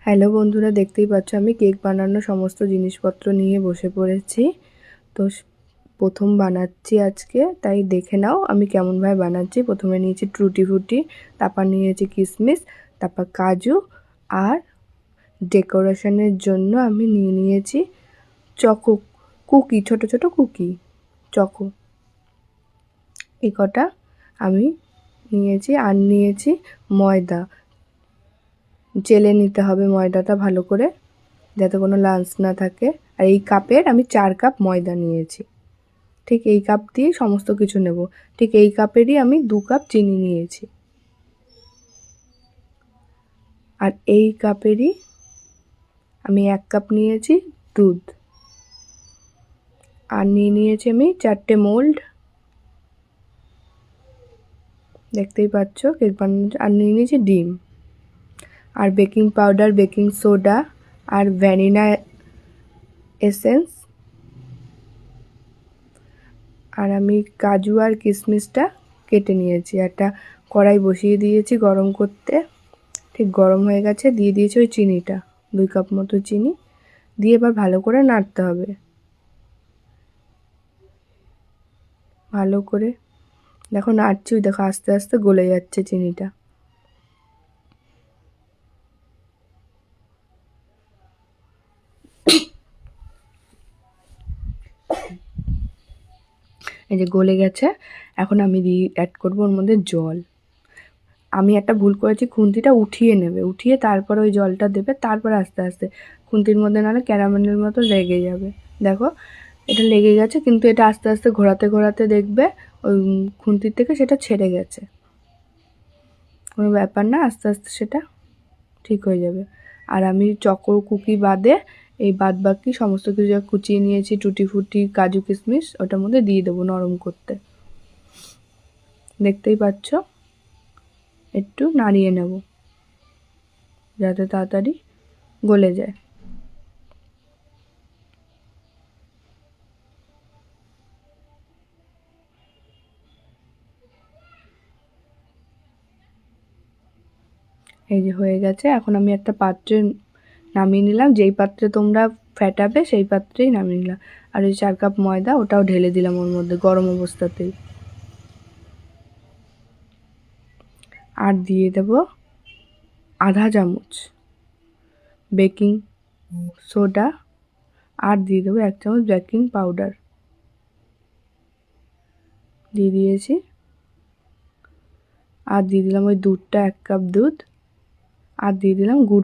Hello বন্ধুরা, দেখতেই পাচ্ছ আমি কেক বানানোর সমস্ত জিনিসপত্র নিয়ে বসে পড়েছি। তো প্রথম বানাচ্ছি আজকে, তাই দেখে নাও আমি কেমনভাবে বানাচ্ছি। প্রথমে নিয়েছি টুটি ফ্রুটি, তারপর নিয়েছি কিশমিশ, তারপর কাজু, আর ডেকোরেশনের জন্য আমি নিয়েছি চকো কুকি, ছোট ছোট কুকি চকো, এই কটা আমি নিয়েছি। আর নিয়েছি ময়দা, চেলে নিতে হবে ময়দাটা ভালো করে যাতে কোনো লাঞ্চ না থাকে। আর এই কাপের আমি 4 কাপ ময়দা নিয়েছি। ঠিক এই কাপ দিয়ে সমস্ত কিছু নেব। ঠিক এই কাপেরই আমি 2 কাপ চিনি নিয়েছি। আর এই কাপেরই আমি 1 কাপ নিয়েছি দুধ। আর নিয়েছি আমি 4টে মোল্ড, দেখতেই পাচ্ছ কেক বানানোর। আর নিয়েছি ডিম, আর বেকিং পাউডার, বেকিং সোডা, আর ভ্যানিলা এসেন্স। আর আমি কাজু আর কিশমিশটা কেটে নিয়েছি। একটা কড়াই বসিয়ে দিয়েছি গরম করতে। ঠিক গরম হয়ে গেছে, দিয়ে দিয়েছি ওই চিনিটা, 2 কাপ মতো চিনি দিয়ে এবার ভালো করে নাড়তে হবে। ভালো করে দেখো নাড়ছি, দেখো আস্তে আস্তে গলে যাচ্ছে চিনিটা। এই যে গলে গেছে। এখন আমি অ্যাড করবো ওর মধ্যে জল। আমি একটা ভুল করেছি, খুন্তিটা উঠিয়ে নেবে, উঠিয়ে তারপর ওই জলটা দেবে, তারপর আস্তে আস্তে। খুন্তির মধ্যে নাহলে ক্যারামেলের মতো লেগে যাবে। দেখো এটা লেগে গেছে, কিন্তু এটা আস্তে আস্তে ঘোরাতে ঘোরাতে দেখবে ওই খুন্তির থেকে সেটা ছেড়ে গেছে। কোনো ব্যাপার না, আস্তে আস্তে সেটা ঠিক হয়ে যাবে। আর আমি চকো কুকি বাদে এই বাদ বাকি সমস্ত কিছু যা কুচিয়ে নিয়েছি, টুটি ফুটি, কাজু কিশমিশ, ওটার মধ্যে দিয়ে দেবো নরম করতে। দেখতেই পাচ্ছ, একটু নাড়িয়ে নেব যাতে তাড়াতাড়ি গলে যায়। এই যে হয়ে গেছে। এখন আমি একটা পাত্রে নামিয়ে নিলাম, যেই পাত্রে তোমরা ফেটাবে সেই পাত্রেই নামিয়ে নিলাম। আর ওই 4 কাপ ময়দা ওটাও ঢেলে দিলাম ওর মধ্যে গরম অবস্থাতেই। আর দিয়ে দেব আধা চামচ বেকিং সোডা, আর দিয়ে দেবো 1 চামচ বেকিং পাউডার দিয়ে দিয়েছি। আর দিয়ে দিলাম ওই দুধটা, 1 কাপ দুধ। আর দিয়ে দিলাম গুড়।